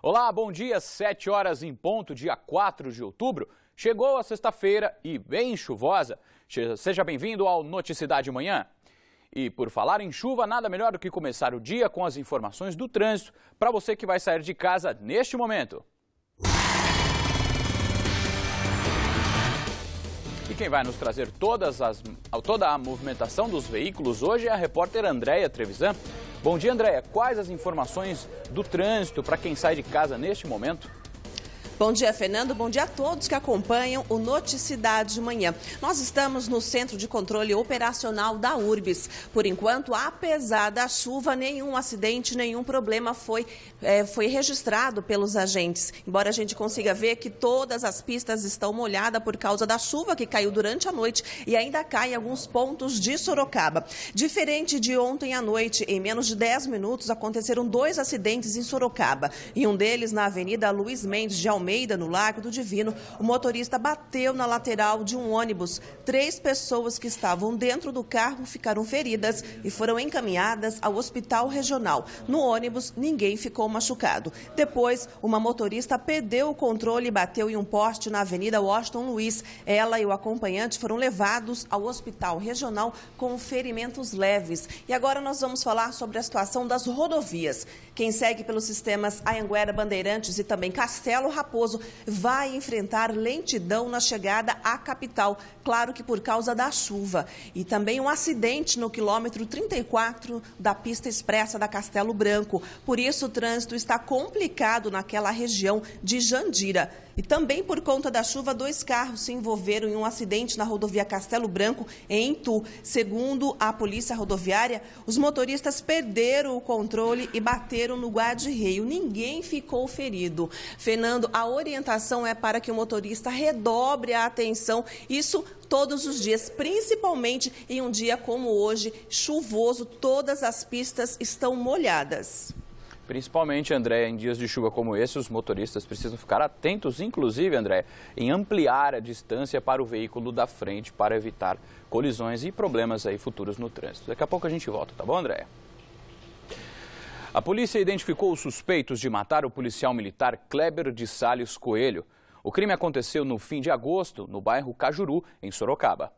Olá, bom dia, 7 horas em ponto, dia 4 de outubro. Chegou a sexta-feira e bem chuvosa. Seja bem-vindo ao Noticidade Manhã. E por falar em chuva, nada melhor do que começar o dia com as informações do trânsito para você que vai sair de casa neste momento. E quem vai nos trazer toda a movimentação dos veículos hoje é a repórter Andréia Trevisan. Bom dia, Andréia. Quais as informações do trânsito para quem sai de casa neste momento? Bom dia, Fernando. Bom dia a todos que acompanham o Noticidade de Manhã. Nós estamos no Centro de Controle Operacional da URBS. Por enquanto, apesar da chuva, nenhum acidente, nenhum problema foi registrado pelos agentes. Embora a gente consiga ver que todas as pistas estão molhadas por causa da chuva que caiu durante a noite e ainda cai em alguns pontos de Sorocaba. Diferente de ontem à noite, em menos de 10 minutos, aconteceram 2 acidentes em Sorocaba. E um deles na Avenida Luiz Mendes de Almeida, no Largo do Divino, o motorista bateu na lateral de um ônibus. 3 pessoas que estavam dentro do carro ficaram feridas e foram encaminhadas ao hospital regional. No ônibus, ninguém ficou machucado. Depois, uma motorista perdeu o controle e bateu em um poste na Avenida Washington Luiz. Ela e o acompanhante foram levados ao hospital regional com ferimentos leves. E agora nós vamos falar sobre a situação das rodovias. Quem segue pelos sistemas Anhanguera, Bandeirantes e também Castelo Raposo vai enfrentar lentidão na chegada à capital, claro que por causa da chuva. E também um acidente no quilômetro 34 da pista expressa da Castelo Branco. Por isso o trânsito está complicado naquela região de Jandira. E também por conta da chuva, 2 carros se envolveram em um acidente na rodovia Castelo Branco, em Itu. Segundo a polícia rodoviária, os motoristas perderam o controle e bateram no guarda-reio. Ninguém ficou ferido. Fernando, a orientação é para que o motorista redobre a atenção, isso todos os dias, principalmente em um dia como hoje, chuvoso, todas as pistas estão molhadas. Principalmente, André, em dias de chuva como esse, os motoristas precisam ficar atentos, inclusive, André, em ampliar a distância para o veículo da frente para evitar colisões e problemas aí futuros no trânsito. Daqui a pouco a gente volta, tá bom, André? A polícia identificou os suspeitos de matar o policial militar Kleber de Salles Coelho. O crime aconteceu no fim de agosto, no bairro Cajuru, em Sorocaba.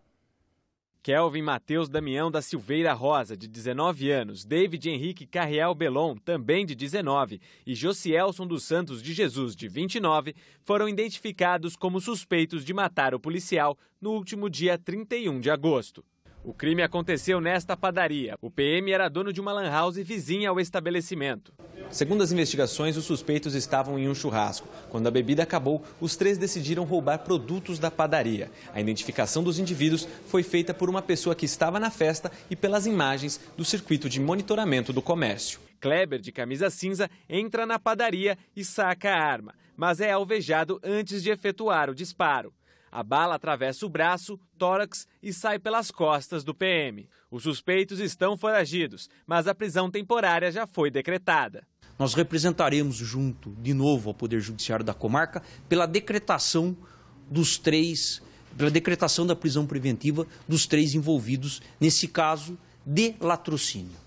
Kelvin Matheus Damião da Silveira Rosa, de 19 anos, David Henrique Carreal Belon, também de 19, e Josielson dos Santos de Jesus, de 29, foram identificados como suspeitos de matar o policial no último dia 31 de agosto. O crime aconteceu nesta padaria. O PM era dono de uma lan house vizinha ao estabelecimento. Segundo as investigações, os suspeitos estavam em um churrasco. Quando a bebida acabou, os 3 decidiram roubar produtos da padaria. A identificação dos indivíduos foi feita por uma pessoa que estava na festa e pelas imagens do circuito de monitoramento do comércio. Kleber, de camisa cinza, entra na padaria e saca a arma, mas é alvejado antes de efetuar o disparo. A bala atravessa o braço, tórax e sai pelas costas do PM. Os suspeitos estão foragidos, mas a prisão temporária já foi decretada. Nós representaremos junto, de novo, ao Poder Judiciário da comarca pela decretação da prisão preventiva dos 3 envolvidos nesse caso de latrocínio.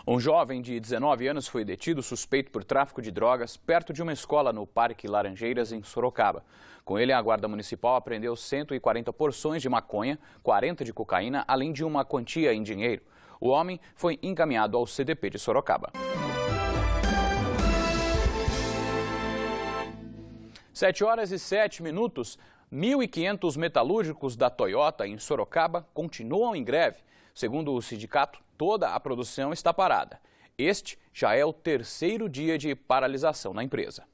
Um jovem de 19 anos foi detido suspeito por tráfico de drogas perto de uma escola no Parque Laranjeiras, em Sorocaba. Com ele, a Guarda Municipal apreendeu 140 porções de maconha, 40 de cocaína, além de uma quantia em dinheiro. O homem foi encaminhado ao CDP de Sorocaba. 7 horas e 7 minutos. 1.500 metalúrgicos da Toyota em Sorocaba continuam em greve. Segundo o sindicato, toda a produção está parada. Este já é o 3º dia de paralisação na empresa.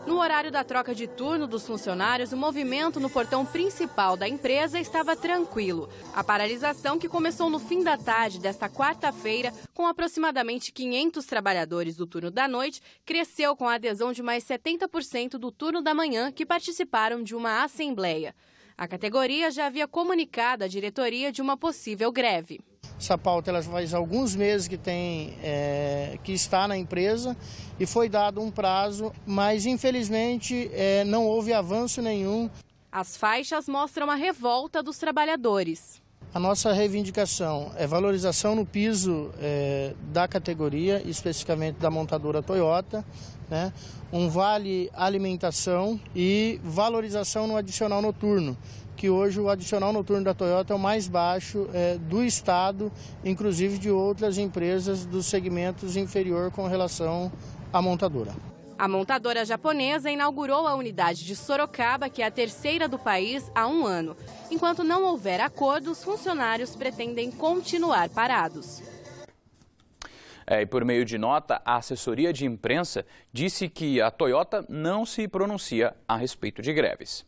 No horário da troca de turno dos funcionários, o movimento no portão principal da empresa estava tranquilo. A paralisação, que começou no fim da tarde desta quarta-feira, com aproximadamente 500 trabalhadores do turno da noite, cresceu com a adesão de mais 70% do turno da manhã, que participaram de uma assembleia. A categoria já havia comunicado à diretoria de uma possível greve. Essa pauta ela faz alguns meses que está na empresa e foi dado um prazo, mas infelizmente não houve avanço nenhum. As faixas mostram a revolta dos trabalhadores. A nossa reivindicação é valorização no piso da categoria, especificamente da montadora Toyota, né? Um vale alimentação e valorização no adicional noturno, que hoje o adicional noturno da Toyota é o mais baixo do estado, inclusive de outras empresas dos segmentos inferior com relação à montadora. A montadora japonesa inaugurou a unidade de Sorocaba, que é a terceira do país, há 1 ano. Enquanto não houver acordo, os funcionários pretendem continuar parados. E por meio de nota, a assessoria de imprensa disse que a Toyota não se pronuncia a respeito de greves.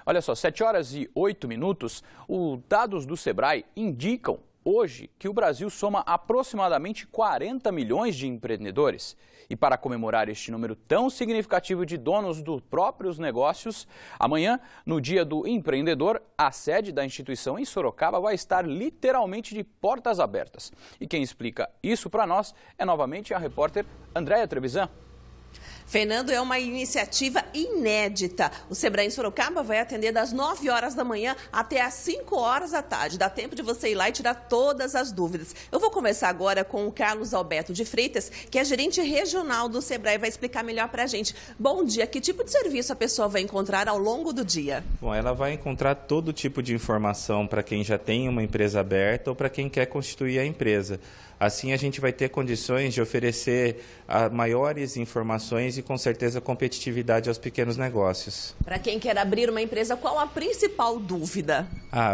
Olha só, 7h08, os dados do Sebrae indicam hoje que o Brasil soma aproximadamente 40 milhões de empreendedores. E para comemorar este número tão significativo de donos dos próprios negócios, amanhã, no Dia do Empreendedor, a sede da instituição em Sorocaba vai estar literalmente de portas abertas. E quem explica isso para nós é novamente a repórter Andréia Trevisan. Fernando, é uma iniciativa inédita. O Sebrae em Sorocaba vai atender das 9 horas da manhã até às 5 horas da tarde. Dá tempo de você ir lá e tirar todas as dúvidas. Eu vou conversar agora com o Carlos Alberto de Freitas, que é gerente regional do Sebrae e vai explicar melhor para a gente. Bom dia, que tipo de serviço a pessoa vai encontrar ao longo do dia? Bom, ela vai encontrar todo tipo de informação para quem já tem uma empresa aberta ou para quem quer constituir a empresa. Assim, a gente vai ter condições de oferecer maiores informações e, com certeza, competitividade aos pequenos negócios. Para quem quer abrir uma empresa, qual a principal dúvida?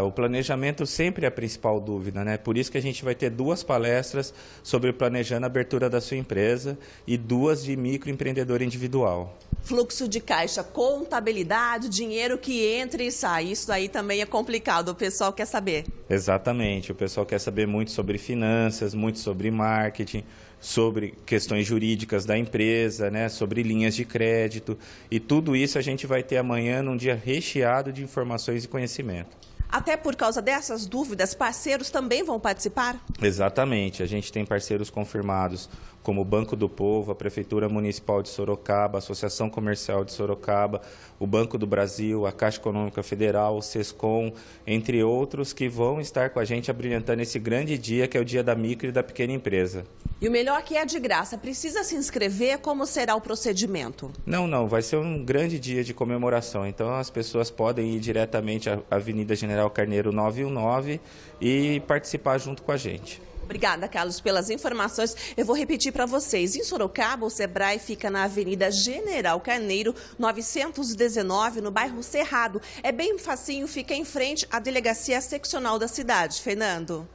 O planejamento sempre é a principal dúvida, né? Por isso que a gente vai ter 2 palestras sobre planejando a abertura da sua empresa e 2 de microempreendedor individual. Fluxo de caixa, contabilidade, dinheiro que entra e sai. Isso aí também é complicado, o pessoal quer saber. Exatamente, o pessoal quer saber muito sobre finanças, muito sobre marketing, sobre questões jurídicas da empresa, né, sobre linhas de crédito. E tudo isso a gente vai ter amanhã num dia recheado de informações e conhecimento. Até por causa dessas dúvidas, parceiros também vão participar? Exatamente, a gente tem parceiros confirmados como o Banco do Povo, a Prefeitura Municipal de Sorocaba, a Associação Comercial de Sorocaba, o Banco do Brasil, a Caixa Econômica Federal, o Sescom, entre outros, que vão estar com a gente abrilhantando esse grande dia, que é o dia da micro e da pequena empresa. E o melhor que é de graça, precisa se inscrever? Como será o procedimento? Não, vai ser um grande dia de comemoração, então as pessoas podem ir diretamente à Avenida General Carneiro 919 e participar junto com a gente. Obrigada, Carlos, pelas informações. Eu vou repetir para vocês. Em Sorocaba, o Sebrae fica na Avenida General Carneiro, 919, no bairro Cerrado. É bem facinho, fica em frente à delegacia seccional da cidade. Fernando.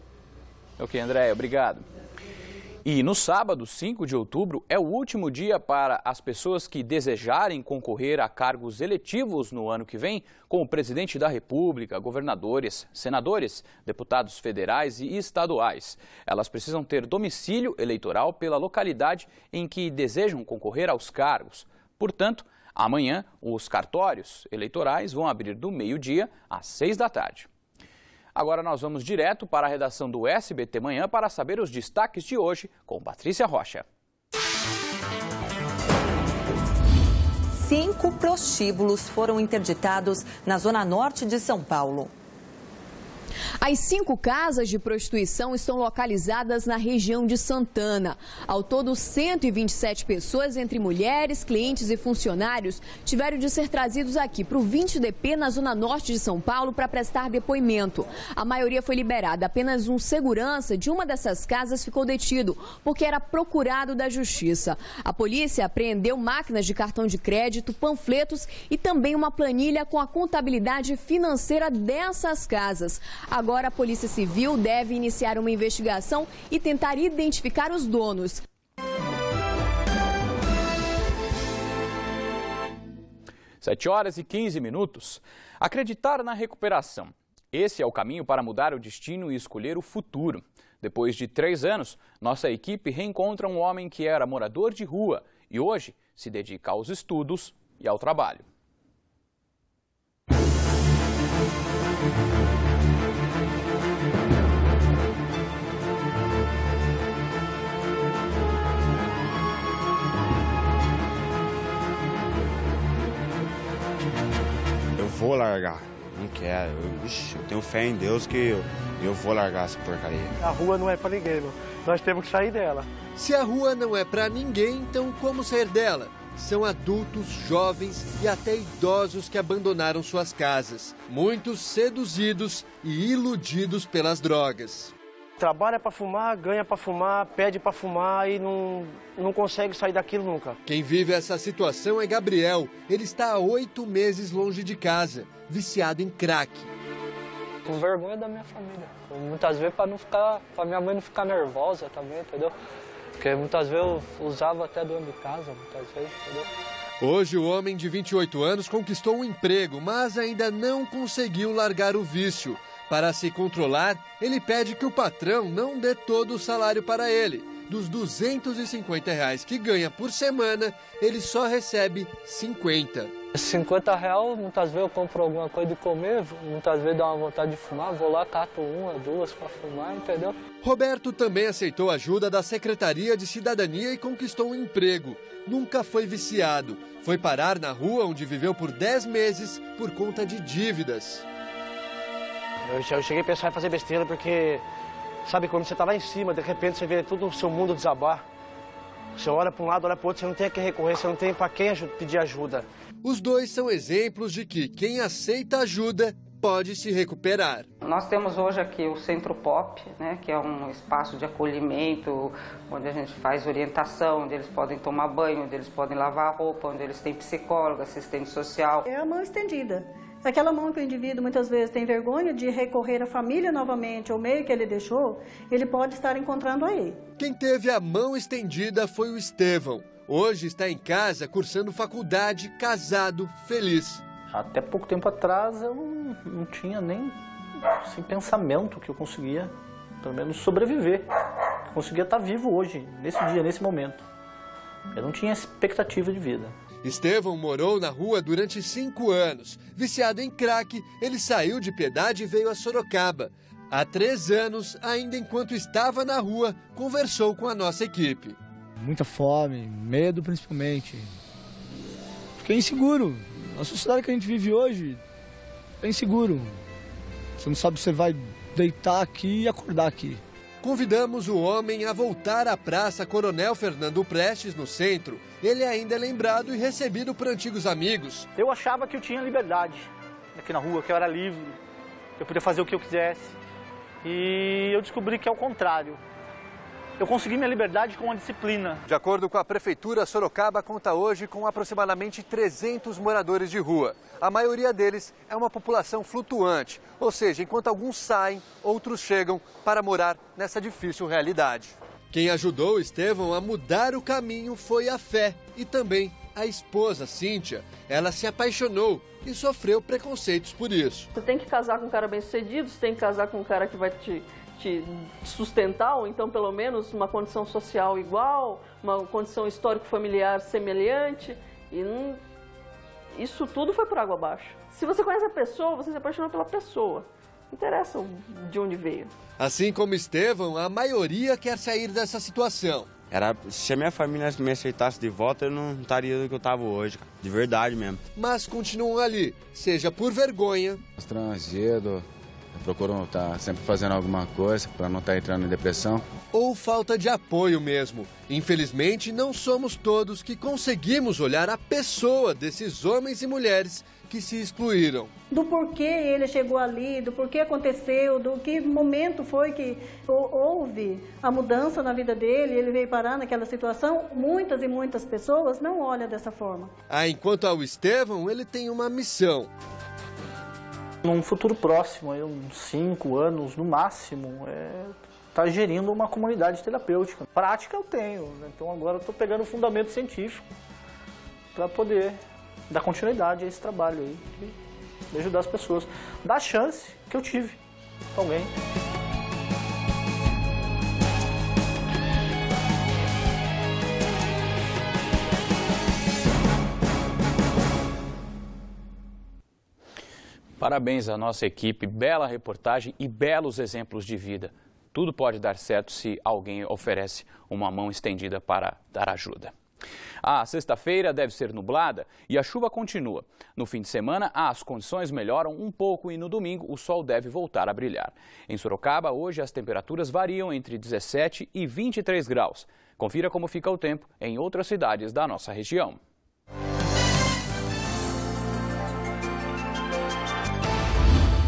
Ok, Andréia, obrigado. E no sábado, 5 de outubro, é o último dia para as pessoas que desejarem concorrer a cargos eletivos no ano que vem, como presidente da República, governadores, senadores, deputados federais e estaduais. Elas precisam ter domicílio eleitoral pela localidade em que desejam concorrer aos cargos. Portanto, amanhã, os cartórios eleitorais vão abrir do meio-dia às 6 da tarde. Agora nós vamos direto para a redação do SBT Manhã para saber os destaques de hoje com Patrícia Rocha. 5 prostíbulos foram interditados na zona norte de São Paulo. As 5 casas de prostituição estão localizadas na região de Santana. Ao todo, 127 pessoas, entre mulheres, clientes e funcionários, tiveram de ser trazidos aqui para o 20DP, na zona norte de São Paulo, para prestar depoimento. A maioria foi liberada. Apenas um segurança de uma dessas casas ficou detido, porque era procurado da justiça. A polícia apreendeu máquinas de cartão de crédito, panfletos e também uma planilha com a contabilidade financeira dessas casas. Agora, a Polícia Civil deve iniciar uma investigação e tentar identificar os donos. Sete horas e 15 minutos. Acreditar na recuperação. Esse é o caminho para mudar o destino e escolher o futuro. Depois de 3 anos, nossa equipe reencontra um homem que era morador de rua e hoje se dedica aos estudos e ao trabalho. Vou largar. Não quero. Eu tenho fé em Deus que eu vou largar essa porcaria. A rua não é para ninguém, meu. Nós temos que sair dela. Se a rua não é para ninguém, então como sair dela? São adultos, jovens e até idosos que abandonaram suas casas. Muitos seduzidos e iludidos pelas drogas. Trabalha para fumar, ganha para fumar, pede para fumar e não consegue sair daquilo nunca. Quem vive essa situação é Gabriel. Ele está há 8 meses longe de casa, viciado em crack. Com vergonha da minha família. Muitas vezes para minha mãe não ficar nervosa também, entendeu? Porque muitas vezes eu usava até dentro de casa, muitas vezes, entendeu? Hoje o homem de 28 anos conquistou um emprego, mas ainda não conseguiu largar o vício. Para se controlar, ele pede que o patrão não dê todo o salário para ele. Dos R$250 que ganha por semana, ele só recebe 50. R$50, muitas vezes eu compro alguma coisa de comer, muitas vezes dá uma vontade de fumar, vou lá, cato uma, duas para fumar, entendeu? Roberto também aceitou ajuda da Secretaria de Cidadania e conquistou um emprego. Nunca foi viciado. Foi parar na rua onde viveu por 10 meses por conta de dívidas. Eu cheguei a pensar em fazer besteira porque, sabe, quando você está lá em cima, de repente você vê todo o seu mundo desabar. Você olha para um lado, olha para o outro, você não tem a quem recorrer, você não tem para quem pedir ajuda. Os dois são exemplos de que quem aceita ajuda pode se recuperar. Nós temos hoje aqui o Centro Pop, né, que é um espaço de acolhimento, onde a gente faz orientação, onde eles podem tomar banho, onde eles podem lavar a roupa, onde eles têm psicólogo, assistente social. É a mão estendida. Aquela mão que o indivíduo muitas vezes tem vergonha de recorrer à família novamente, ao meio que ele deixou, ele pode estar encontrando aí. Quem teve a mão estendida foi o Estevão. Hoje está em casa, cursando faculdade, casado, feliz. Até pouco tempo atrás eu não tinha nem assim, pensamento que eu conseguia, pelo menos, sobreviver. Que eu conseguia estar vivo hoje, nesse dia, nesse momento. Eu não tinha expectativa de vida. Estevão morou na rua durante 5 anos. Viciado em crack, ele saiu de Piedade e veio a Sorocaba. Há 3 anos, ainda enquanto estava na rua, conversou com a nossa equipe. Muita fome, medo principalmente. Fiquei inseguro. A sociedade que a gente vive hoje é inseguro. Você não sabe se você vai deitar aqui e acordar aqui. Convidamos o homem a voltar à Praça Coronel Fernando Prestes, no centro. Ele ainda é lembrado e recebido por antigos amigos. Eu achava que eu tinha liberdade aqui na rua, que eu era livre, que eu podia fazer o que eu quisesse. E eu descobri que é o contrário. Eu consegui minha liberdade com a disciplina. De acordo com a Prefeitura, Sorocaba conta hoje com aproximadamente 300 moradores de rua. A maioria deles é uma população flutuante, ou seja, enquanto alguns saem, outros chegam para morar nessa difícil realidade. Quem ajudou Estevão a mudar o caminho foi a fé e também a esposa, Cíntia. Ela se apaixonou e sofreu preconceitos por isso. Você tem que casar com um cara bem-sucedido, você tem que casar com um cara que vai te sustentar, ou então pelo menos uma condição social igual, uma condição histórico-familiar semelhante, e isso tudo foi por água abaixo. Se você conhece a pessoa, você se apaixona pela pessoa, não interessa de onde veio. Assim como Estevão, a maioria quer sair dessa situação. Se a minha família me aceitasse de volta, eu não estaria do que eu estava hoje, cara. De verdade mesmo. Mas continuam ali, seja por vergonha, constrangido, procuram estar sempre fazendo alguma coisa para não estar entrando em depressão. Ou falta de apoio mesmo. Infelizmente, não somos todos que conseguimos olhar a pessoa desses homens e mulheres que se excluíram. Do porquê ele chegou ali, do porquê aconteceu, do que momento foi que houve a mudança na vida dele, ele veio parar naquela situação, muitas e muitas pessoas não olham dessa forma. Enquanto ao Estevão, ele tem uma missão. Num futuro próximo, uns 5 anos no máximo, tá gerindo uma comunidade terapêutica. Prática eu tenho, né? Então agora eu estou pegando o fundamento científico para poder dar continuidade a esse trabalho aí, de ajudar as pessoas. Dar a chance que eu tive com alguém. Parabéns à nossa equipe, bela reportagem e belos exemplos de vida. Tudo pode dar certo se alguém oferece uma mão estendida para dar ajuda. A sexta-feira deve ser nublada e a chuva continua. No fim de semana, as condições melhoram um pouco e no domingo o sol deve voltar a brilhar. Em Sorocaba, hoje as temperaturas variam entre 17 e 23 graus. Confira como fica o tempo em outras cidades da nossa região.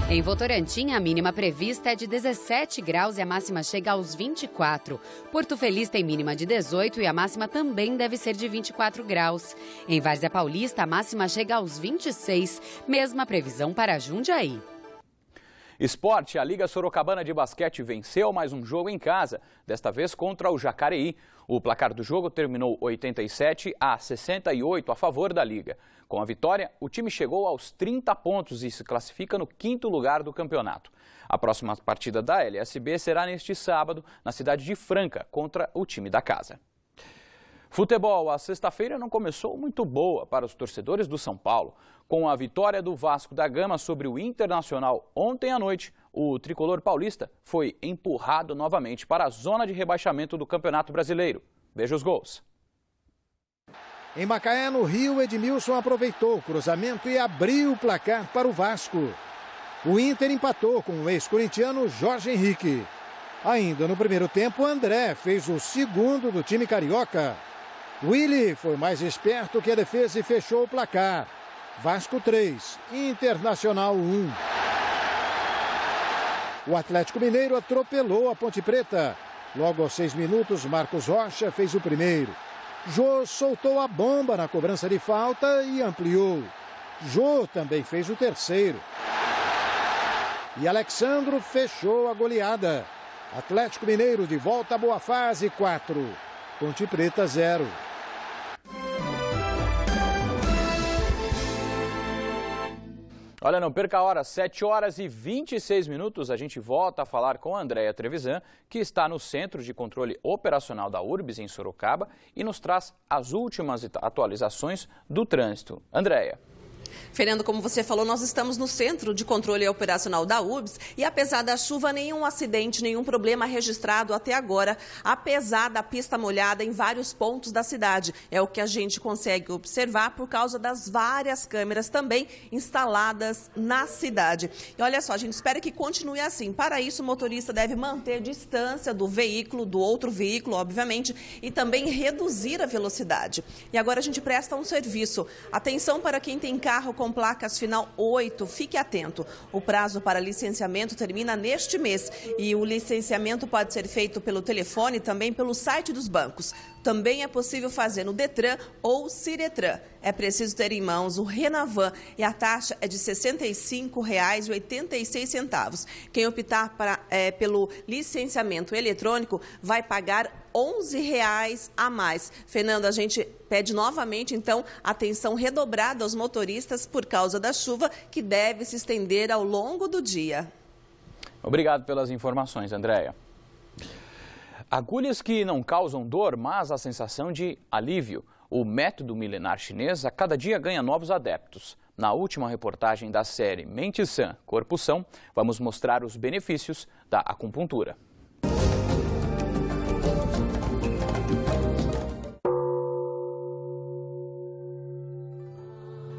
Em Votorantim, a mínima prevista é de 17 graus e a máxima chega aos 24. Porto Feliz tem mínima de 18 e a máxima também deve ser de 24 graus. Em Várzea Paulista, a máxima chega aos 26, mesma previsão para Jundiaí. Esporte, a Liga Sorocabana de Basquete venceu mais um jogo em casa, desta vez contra o Jacareí. O placar do jogo terminou 87-68 a favor da Liga. Com a vitória, o time chegou aos 30 pontos e se classifica no 5º lugar do campeonato. A próxima partida da LSB será neste sábado, na cidade de Franca, contra o time da casa. Futebol, a sexta-feira não começou muito boa para os torcedores do São Paulo. Com a vitória do Vasco da Gama sobre o Internacional ontem à noite, o tricolor paulista foi empurrado novamente para a zona de rebaixamento do Campeonato Brasileiro. Veja os gols. Em Macaé, no Rio, Edmilson aproveitou o cruzamento e abriu o placar para o Vasco. O Inter empatou com o ex-corintiano Jorge Henrique. Ainda no primeiro tempo, André fez o segundo do time carioca. Willy foi mais esperto que a defesa e fechou o placar. Vasco 3, Internacional 1. O Atlético Mineiro atropelou a Ponte Preta. Logo aos 6 minutos, Marcos Rocha fez o primeiro. Jô soltou a bomba na cobrança de falta e ampliou. Jô também fez o terceiro. E Alexandro fechou a goleada. Atlético Mineiro de volta à boa fase, 4. Ponte Preta 0. Olha, não perca a hora, 7 horas e 26 minutos, a gente volta a falar com a Andréia Trevisan, que está no Centro de Controle Operacional da URBS, em Sorocaba, e nos traz as últimas atualizações do trânsito. Andréia. Fernando, como você falou, nós estamos no Centro de Controle Operacional da URBS e apesar da chuva, nenhum acidente, nenhum problema registrado até agora, apesar da pista molhada em vários pontos da cidade. É o que a gente consegue observar por causa das várias câmeras também instaladas na cidade. E olha só, a gente espera que continue assim. Para isso, o motorista deve manter distância do veículo, do outro veículo, obviamente, e também reduzir a velocidade. E agora a gente presta um serviço. Atenção para quem tem carro com placas final 8, fique atento. O prazo para licenciamento termina neste mês e o licenciamento pode ser feito pelo telefone e também pelo site dos bancos. Também é possível fazer no Detran ou Ciretran. É preciso ter em mãos o Renavan e a taxa é de R$ 65,86. Quem optar pelo licenciamento eletrônico vai pagar R$ 11 a mais. Fernando, a gente pede novamente, então, atenção redobrada aos motoristas por causa da chuva que deve se estender ao longo do dia. Obrigado pelas informações, Andréia. Agulhas que não causam dor, mas a sensação de alívio. O método milenar chinês a cada dia ganha novos adeptos. Na última reportagem da série Mente Sã, Corpo São, vamos mostrar os benefícios da acupuntura.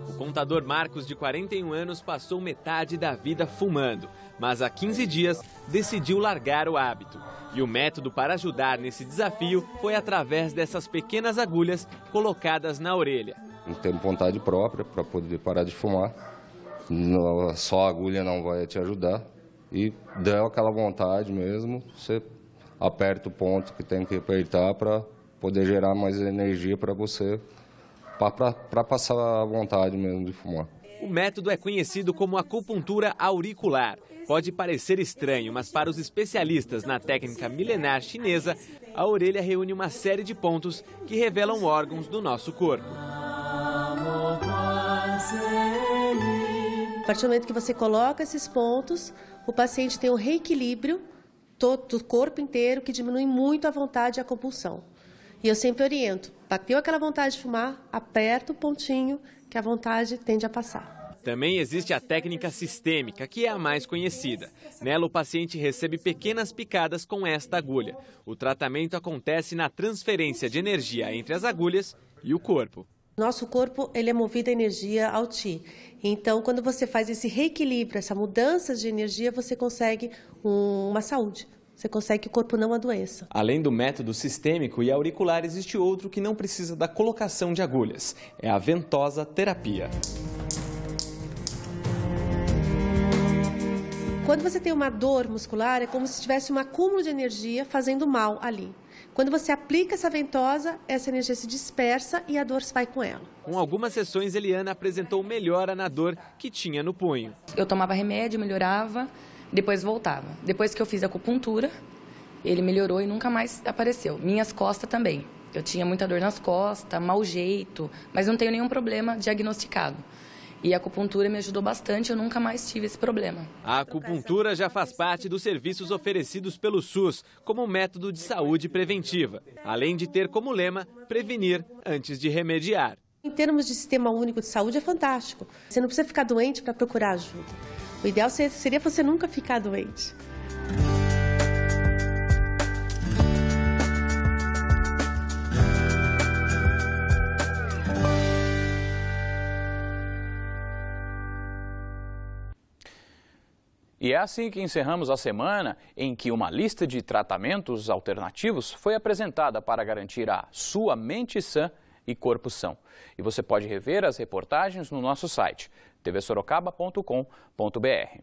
O contador Marcos, de 41 anos, passou metade da vida fumando, mas há 15 dias decidiu largar o hábito. E o método para ajudar nesse desafio foi através dessas pequenas agulhas colocadas na orelha. Ter vontade própria para poder parar de fumar. Só a agulha não vai te ajudar. E deu aquela vontade mesmo, você aperta o ponto que tem que apertar para poder gerar mais energia para você, para passar a vontade mesmo de fumar. O método é conhecido como acupuntura auricular. Pode parecer estranho, mas para os especialistas na técnica milenar chinesa, a orelha reúne uma série de pontos que revelam órgãos do nosso corpo. A partir do momento que você coloca esses pontos, o paciente tem um reequilíbrio do corpo inteiro que diminui muito a vontade e a compulsão. E eu sempre oriento, bateu aquela vontade de fumar, aperta o pontinho que a vontade tende a passar. Também existe a técnica sistêmica, que é a mais conhecida. Nela, o paciente recebe pequenas picadas com esta agulha. O tratamento acontece na transferência de energia entre as agulhas e o corpo. Nosso corpo ele é movido a energia ao Qi. Então, quando você faz esse reequilíbrio, essa mudança de energia, você consegue uma saúde. Você consegue que o corpo não adoeça. Além do método sistêmico e auricular, existe outro que não precisa da colocação de agulhas. É a ventosa terapia. Quando você tem uma dor muscular, é como se tivesse um acúmulo de energia fazendo mal ali. Quando você aplica essa ventosa, essa energia se dispersa e a dor se vai com ela. Com algumas sessões, Eliana apresentou melhora na dor que tinha no punho. Eu tomava remédio, melhorava, depois voltava. Depois que eu fiz a acupuntura, ele melhorou e nunca mais apareceu. Minhas costas também. Eu tinha muita dor nas costas, mau jeito, mas não tenho nenhum problema diagnosticado. E a acupuntura me ajudou bastante, eu nunca mais tive esse problema. A acupuntura já faz parte dos serviços oferecidos pelo SUS como método de saúde preventiva, além de ter como lema prevenir antes de remediar. Em termos de sistema único de saúde é fantástico. Você não precisa ficar doente para procurar ajuda. O ideal seria você nunca ficar doente. E é assim que encerramos a semana em que uma lista de tratamentos alternativos foi apresentada para garantir a sua mente sã e corpo são. E você pode rever as reportagens no nosso site, tvsorocaba.com.br.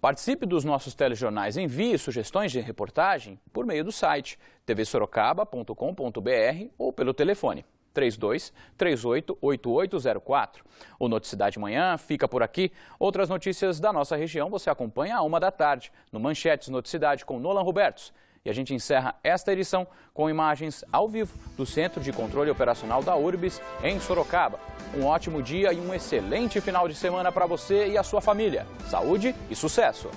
Participe dos nossos telejornais, envie sugestões de reportagem por meio do site tvsorocaba.com.br ou pelo telefone 3238-8804. O Noticidade Manhã fica por aqui. Outras notícias da nossa região você acompanha à 13h, no Manchetes Noticidade com Nolan Robertos. E a gente encerra esta edição com imagens ao vivo do Centro de Controle Operacional da URBS em Sorocaba. Um ótimo dia e um excelente final de semana para você e a sua família. Saúde e sucesso!